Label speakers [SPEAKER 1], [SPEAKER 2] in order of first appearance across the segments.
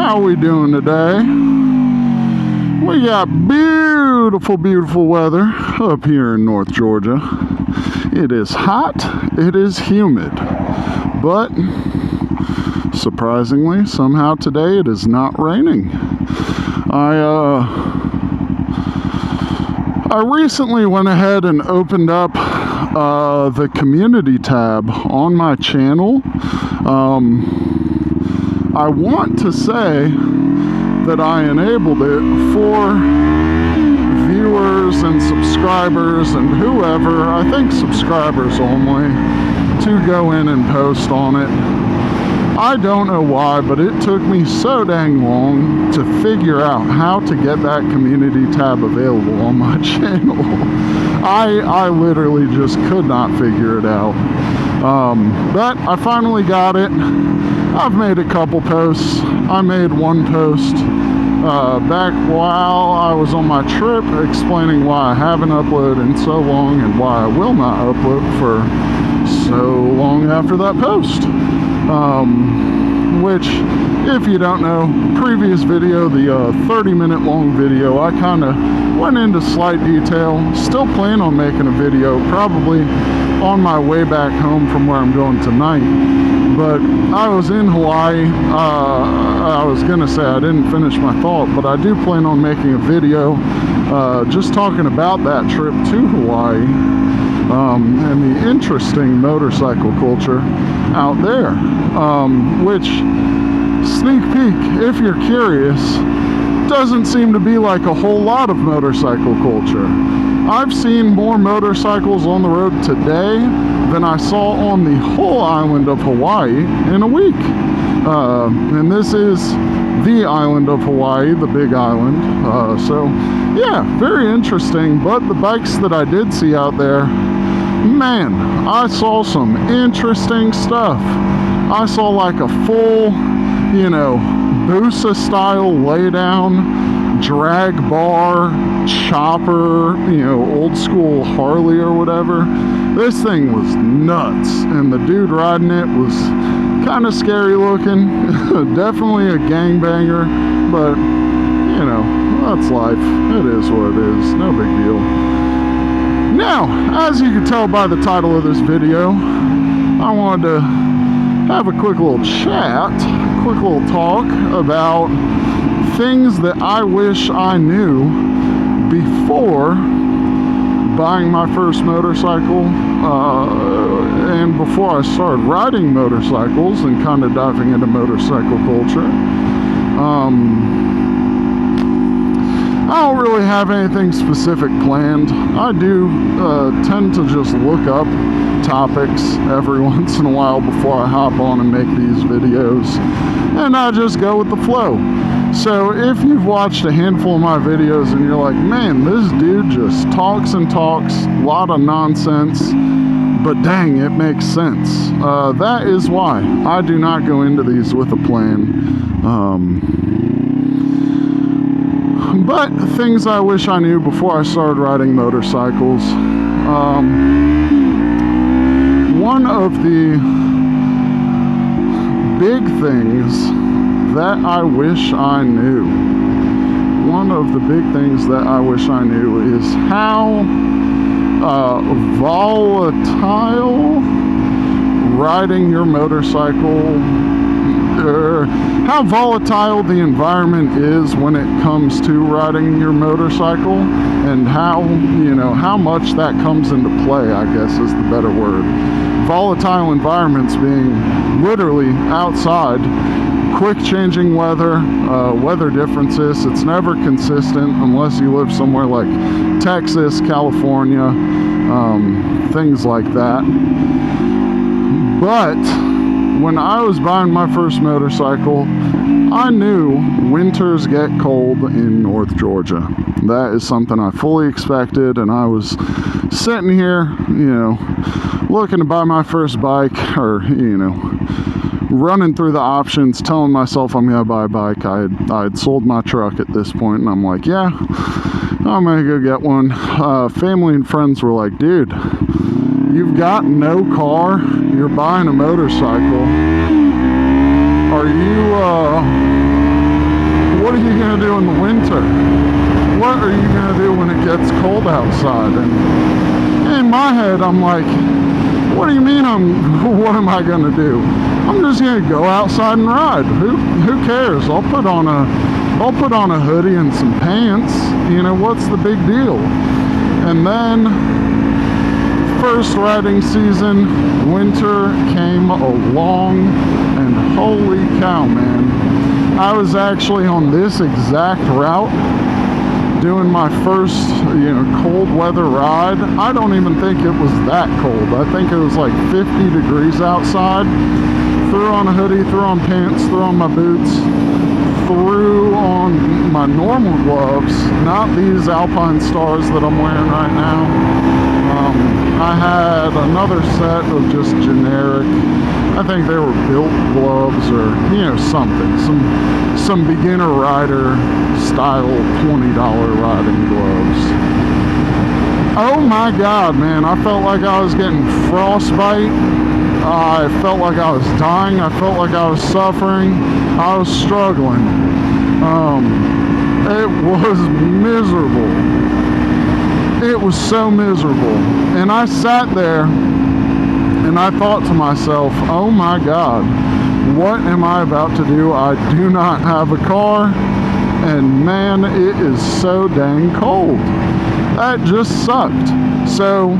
[SPEAKER 1] How we doing today? We got beautiful, beautiful weather up here in North Georgia. It is hot, it is humid, but surprisingly, somehow today it is not raining. I recently went ahead and opened up the community tab on my channel. I want to say that I enabled it for viewers and subscribers and whoever, I think subscribers only, to go in and post on it. I don't know why, but it took me so dang long to figure out how to get that community tab available on my channel. I literally just could not figure it out. But I finally got it. I've made a couple posts. I made one post back while I was on my trip explaining why I haven't uploaded in so long and why I will not upload for so long after that post. Which, if you don't know, previous video, the 30-minute long video, I kind of went into slight detail. Still plan on making a video, probably on my way back home from where I'm going tonight. But I was in Hawaii. I was gonna say I didn't finish my thought, but I do plan on making a video just talking about that trip to Hawaii and the interesting motorcycle culture out there. Which, sneak peek, if you're curious, doesn't seem to be like a whole lot of motorcycle culture. I've seen more motorcycles on the road today than I saw on the whole island of Hawaii in a week. And this is the island of Hawaii, the big island. So yeah, very interesting. But the bikes that I did see out there, man, I saw some interesting stuff. I saw like a full, you know, Busa style laydown, drag bar, chopper, you know, old school Harley or whatever. This thing was nuts, and the dude riding it was kind of scary looking. Definitely a gangbanger, but you know, that's life. It is what it is, no big deal. Now, as you can tell by the title of this video, I wanted to have a quick little chat, quick little talk about things that I wish I knew before buying my first motorcycle and before I started riding motorcycles and kind of diving into motorcycle culture. I don't really have anything specific planned. I do tend to just look up topics every once in a while before I hop on and make these videos, and I just go with the flow. So if you've watched a handful of my videos and you're like, man, this dude just talks and talks, a lot of nonsense, but dang, it makes sense. That is why I do not go into these with a plan. But things I wish I knew before I started riding motorcycles. One of the big things that I wish I knew, is how volatile riding your motorcycle, how volatile the environment is when it comes to riding your motorcycle, and how, you know, how much that comes into play, I guess is the better word. Volatile environments being literally outside, quick changing weather, weather differences. It's never consistent unless you live somewhere like Texas, California, things like that. But when I was buying my first motorcycle, I knew winters get cold in North Georgia. That is something I fully expected, and I was sitting here, you know, looking to buy my first bike, or, you know, running through the options, telling myself I'm gonna buy a bike. I had sold my truck at this point, and I'm like, yeah, I'm gonna go get one. Family and friends were like, dude, you've got no car, you're buying a motorcycle. Are you going to do in the winter? What are you going to do when it gets cold outside? And in my head, I'm like, what do you mean what am I going to do? I'm just going to go outside and ride. Who cares? I'll put on a hoodie and some pants. You know, what's the big deal? And then first riding season, winter came along, and holy cow, man. I was actually on this exact route doing my first, cold weather ride. I don't even think it was that cold. I think it was like 50 degrees outside. Threw on a hoodie, threw on pants, threw on my boots, threw on my normal gloves, not these Alpine Stars that I'm wearing right now. I had another set of just generic, I think they were built gloves or, something. Some beginner rider style $20 riding gloves. Oh my God, man, I felt like I was getting frostbite. I felt like I was dying. I felt like I was suffering. I was struggling. It was miserable. It was so miserable. And I sat there and I thought to myself, oh my God, what am I about to do? I do not have a car, and man, it is so dang cold. That just sucked. So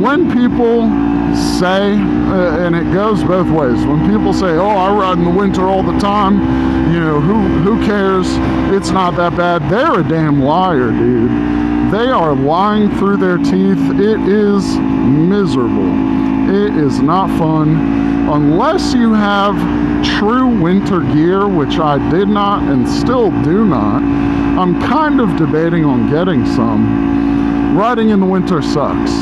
[SPEAKER 1] when people say, and it goes both ways, when people say, oh, I ride in the winter all the time, who cares? It's not that bad. They're a damn liar, dude. They are lying through their teeth. It is miserable. It is not fun unless you have true winter gear, which I did not and still do not. I'm kind of debating on getting some. Riding in the winter sucks.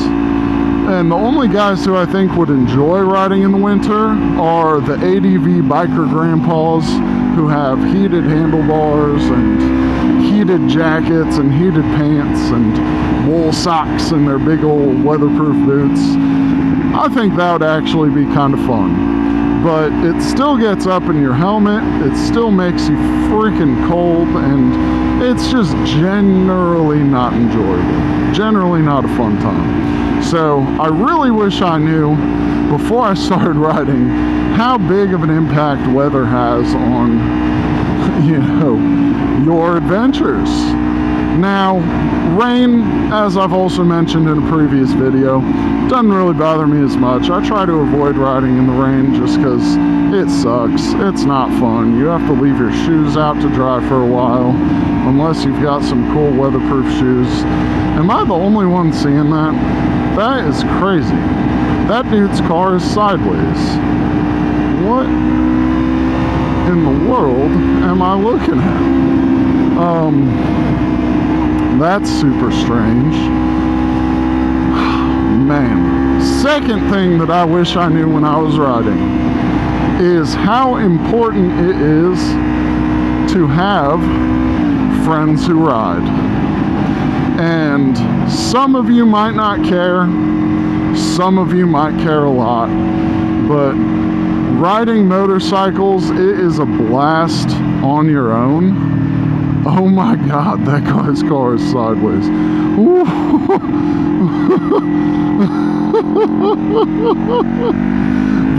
[SPEAKER 1] And the only guys who I think would enjoy riding in the winter are the ADV biker grandpas who have heated handlebars and heated jackets and heated pants and wool socks and their big old weatherproof boots. I think that would actually be kind of fun. But it still gets up in your helmet, it still makes you freaking cold, and it's just generally not enjoyable. Generally not a fun time. So I really wish I knew before I started riding how big of an impact weather has on your adventures. Now, rain, as I've also mentioned in a previous video, doesn't really bother me as much. I try to avoid riding in the rain just because it sucks. It's not fun. You have to leave your shoes out to dry for a while, unless you've got some cool weatherproof shoes. Am I the only one seeing that? That is crazy. That dude's car is sideways. What in the world am I looking at? That's super strange. Man. Second thing that I wish I knew when I was riding is how important it is to have friends who ride. And some of you might not care, some of you might care a lot, but riding motorcycles, it is a blast on your own. Oh my God, that guy's car is sideways.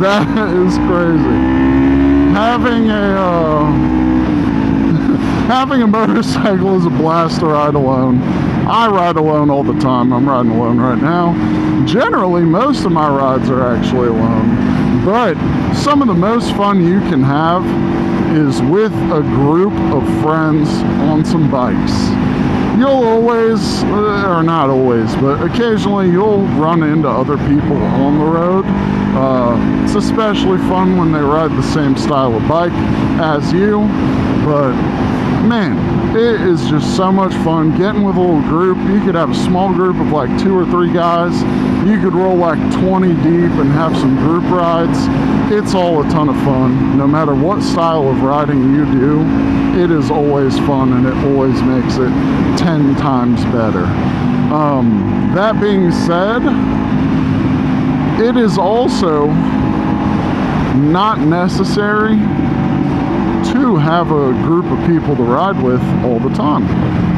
[SPEAKER 1] That is crazy. Having a motorcycle is a blast to ride alone. I ride alone all the time. I'm riding alone right now. Generally, most of my rides are actually alone. But some of the most fun you can have is with a group of friends on some bikes. You'll always, or not always, but occasionally you'll run into other people on the road. It's especially fun when they ride the same style of bike as you, but man, it is just so much fun getting with a little group. You could have a small group of like 2 or 3 guys. You could roll like 20 deep and have some group rides. It's all a ton of fun. No matter what style of riding you do, it is always fun, and it always makes it 10 times better. That being said, it is also not necessary to do have a group of people to ride with all the time.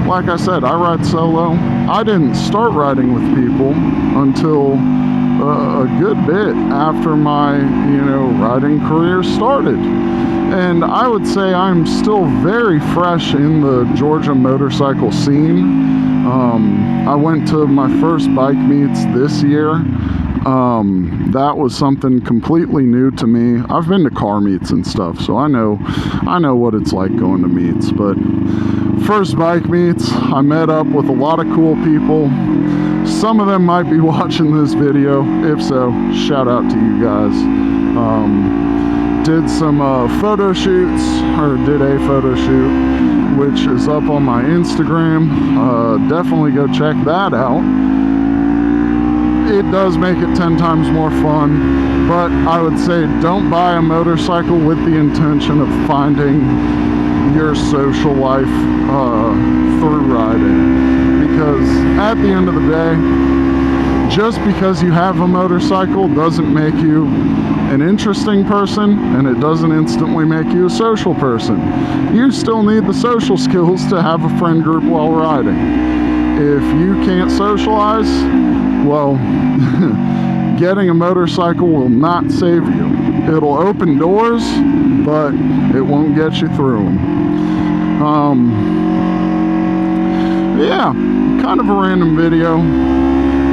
[SPEAKER 1] Like I said, I ride solo. I didn't start riding with people until a good bit after my, riding career started. And I would say I'm still very fresh in the Georgia motorcycle scene. I went to my first bike meets this year. That was something completely new to me. I've been to car meets and stuff, so I know what it's like going to meets. But first bike meets, I met up with a lot of cool people. Some of them might be watching this video. If so, shout out to you guys. Did some photo shoots, or did a photo shoot, which is up on my Instagram. Definitely go check that out. It does make it 10 times more fun, but I would say don't buy a motorcycle with the intention of finding your social life through riding, because at the end of the day, just because you have a motorcycle doesn't make you an interesting person, and it doesn't instantly make you a social person. You still need the social skills to have a friend group while riding. If you can't socialize, well, getting a motorcycle will not save you. It'll open doors, but it won't get you through them. Yeah, kind of a random video,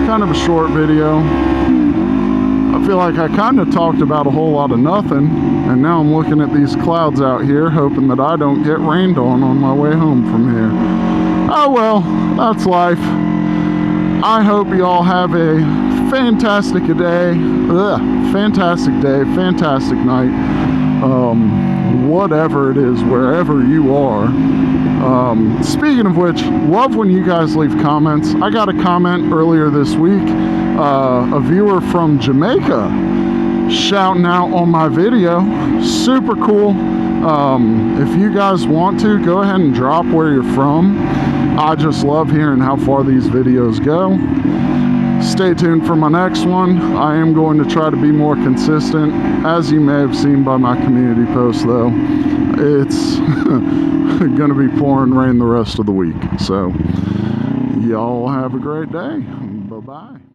[SPEAKER 1] kind of a short video. I feel like I kind of talked about a whole lot of nothing, and now I'm looking at these clouds out here, hoping that I don't get rained on my way home from here. Oh well, that's life. I hope you all have a fantastic day, fantastic night, whatever it is, wherever you are. Speaking of which, love when you guys leave comments. I got a comment earlier this week, a viewer from Jamaica shouting out on my video. Super cool. If you guys want to, go ahead and drop where you're from. I just love hearing how far these videos go. Stay tuned for my next one. I am going to try to be more consistent. As you may have seen by my community post, though, it's going to be pouring rain the rest of the week. So y'all have a great day. Bye-bye.